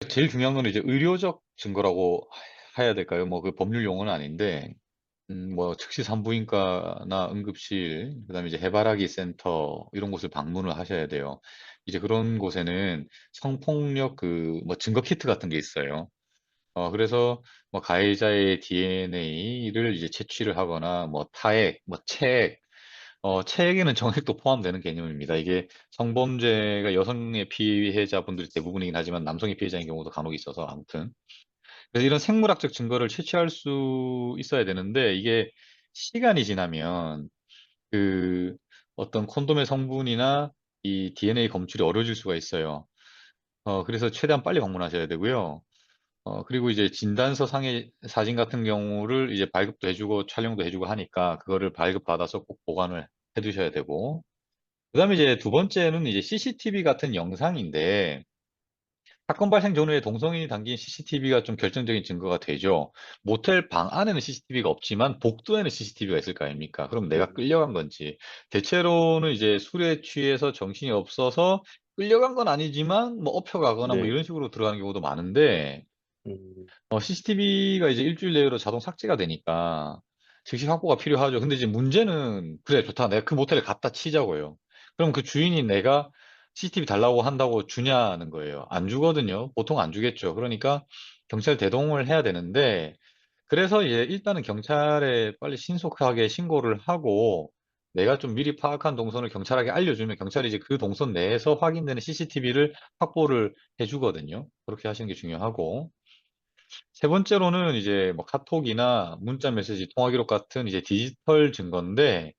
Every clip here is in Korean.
제일 중요한 거는 이제 의료적 증거라고 해야 될까요? 뭐 그 법률 용어는 아닌데, 뭐 즉시 산부인과나 응급실, 그다음에 이제 해바라기 센터 이런 곳을 방문을 하셔야 돼요. 이제 그런 곳에는 성폭력 그 뭐 증거 키트 같은 게 있어요. 그래서 뭐 가해자의 DNA를 이제 채취를 하거나 뭐 타액, 뭐 체액, 체액에는 정액도 포함되는 개념입니다. 이게 성범죄가 여성의 피해자분들이 대부분이긴 하지만 남성의 피해자인 경우도 간혹 있어서 아무튼. 그래서 이런 생물학적 증거를 채취할 수 있어야 되는데 이게 시간이 지나면 그 어떤 콘돔의 성분이나 이 DNA 검출이 어려워질 수가 있어요. 그래서 최대한 빨리 방문하셔야 되고요. 그리고 이제 진단서 상의 사진 같은 경우를 이제 발급도 해주고 촬영도 해주고 하니까 그거를 발급받아서 꼭 보관을 해두셔야 되고. 그다음에 이제 두 번째는 이제 CCTV 같은 영상인데 사건 발생 전후에 동성인이 담긴 CCTV가 좀 결정적인 증거가 되죠. 모텔 방 안에는 CCTV가 없지만 복도에는 CCTV가 있을 거 아닙니까? 그럼 내가 음, 끌려간 건지. 대체로는 이제 술에 취해서 정신이 없어서 끌려간 건 아니지만 뭐 업혀가거나 뭐 네. 이런 식으로 들어가는 경우도 많은데 음, CCTV가 이제 일주일 내로 자동 삭제가 되니까 즉시 확보가 필요하죠. 근데 이제 문제는 그래 좋다. 내가 그 모텔에 갖다 치자고요. 그럼 그 주인이 내가 CCTV 달라고 한다고 주냐는 거예요. 안 주거든요. 보통 안 주겠죠. 그러니까 경찰 대동을 해야 되는데 그래서 이제 일단은 경찰에 빨리 신속하게 신고를 하고 내가 좀 미리 파악한 동선을 경찰에게 알려주면 경찰이 이제 그 동선 내에서 확인되는 CCTV를 확보를 해주거든요. 그렇게 하시는 게 중요하고. 세 번째로는 이제 뭐 카톡이나 문자 메시지, 통화 기록 같은 이제 디지털 증거인데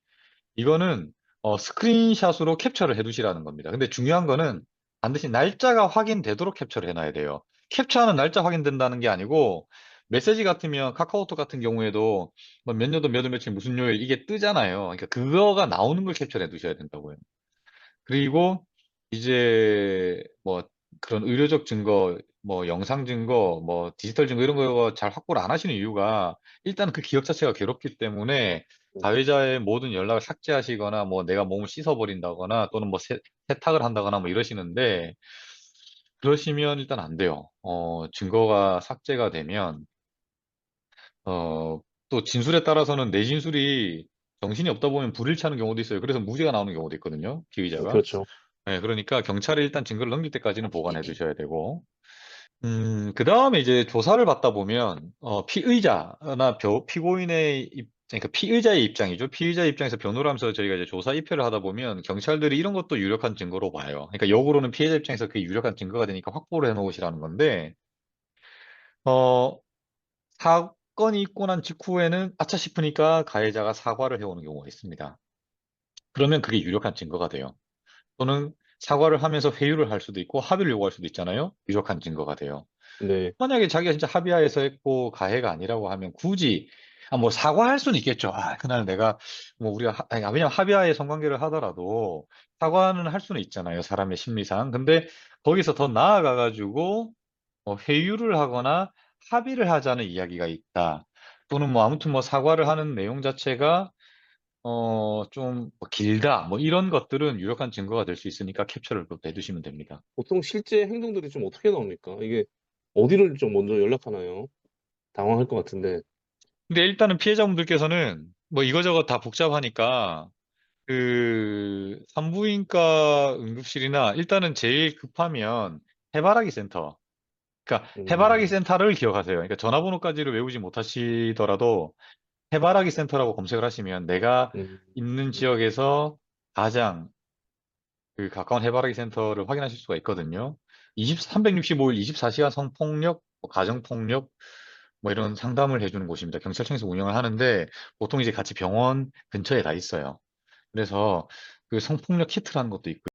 이거는 스크린샷으로 캡처를 해 두시라는 겁니다. 근데 중요한 거는 반드시 날짜가 확인되도록 캡처를 해놔야 돼요. 캡처하는 날짜 확인된다는 게 아니고 메시지 같으면 카카오톡 같은 경우에도 뭐 몇 년도 몇 월 며칠 무슨 요일 이게 뜨잖아요. 그러니까 그거가 나오는 걸 캡처를 해 두셔야 된다고요. 그리고 이제 뭐 그런 의료적 증거, 뭐 영상 증거, 뭐 디지털 증거 이런 거 잘 확보를 안 하시는 이유가 일단 그 기억 자체가 괴롭기 때문에 가해자의 모든 연락을 삭제하시거나 뭐 내가 몸을 씻어버린다거나 또는 뭐 세탁을 한다거나 뭐 이러시는데 그러시면 일단 안 돼요. 증거가 삭제가 되면 또 진술에 따라서는 내 진술이 정신이 없다 보면 불일치하는 경우도 있어요. 그래서 무죄가 나오는 경우도 있거든요. 피의자가. 그렇죠. 네, 그러니까 경찰에 일단 증거를 넘길 때까지는 보관해 두셔야 되고, 그 다음에 이제 조사를 받다 보면, 피의자나 피고인의 그러니까 피의자의 입장이죠. 피의자의 입장에서 변호를 하면서 저희가 이제 조사 입회를 하다 보면 경찰들이 이런 것도 유력한 증거로 봐요. 그러니까 역으로는 피해자 입장에서 그게 유력한 증거가 되니까 확보를 해 놓으시라는 건데, 어, 사건이 있고 난 직후에는 아차 싶으니까 가해자가 사과를 해오는 경우가 있습니다. 그러면 그게 유력한 증거가 돼요. 또는 사과를 하면서 회유를 할 수도 있고 합의를 요구할 수도 있잖아요. 유력한 증거가 돼요. 네. 만약에 자기가 진짜 합의하에서 했고 가해가 아니라고 하면 굳이 뭐 사과할 수는 있겠죠. 그날 내가 뭐 우리가 아니, 왜냐면 합의하에 성관계를 하더라도 사과는 할 수는 있잖아요. 사람의 심리상. 근데 거기서 더 나아가 가지고 회유를 하거나 합의를 하자는 이야기가 있다. 또는 뭐 아무튼 뭐 사과를 하는 내용 자체가 좀뭐 길다. 뭐 이런 것들은 유력한 증거가 될 수 있으니까 캡처를 또 해두시면 됩니다. 보통 실제 행동들이 좀 어떻게 나옵니까? 이게 어디를 좀 먼저 연락하나요? 당황할 것 같은데. 근데 일단은 피해자분들께서는 뭐 이거저거 다 복잡하니까 그 산부인과 응급실이나 일단은 제일 급하면 해바라기 센터. 그러니까 해바라기 음. 센터를 기억하세요. 그러니까 전화번호까지를 외우지 못하시더라도 해바라기 센터라고 검색을 하시면 내가 음. 있는 지역에서 가장 그 가까운 해바라기 센터를 확인하실 수가 있거든요. 365일 24시간 성폭력, 뭐 가정폭력, 뭐 이런 상담을 해주는 곳입니다. 경찰청에서 운영을 하는데 보통 이제 같이 병원 근처에 다 있어요. 그래서 그 성폭력 키트라는 것도 있고요.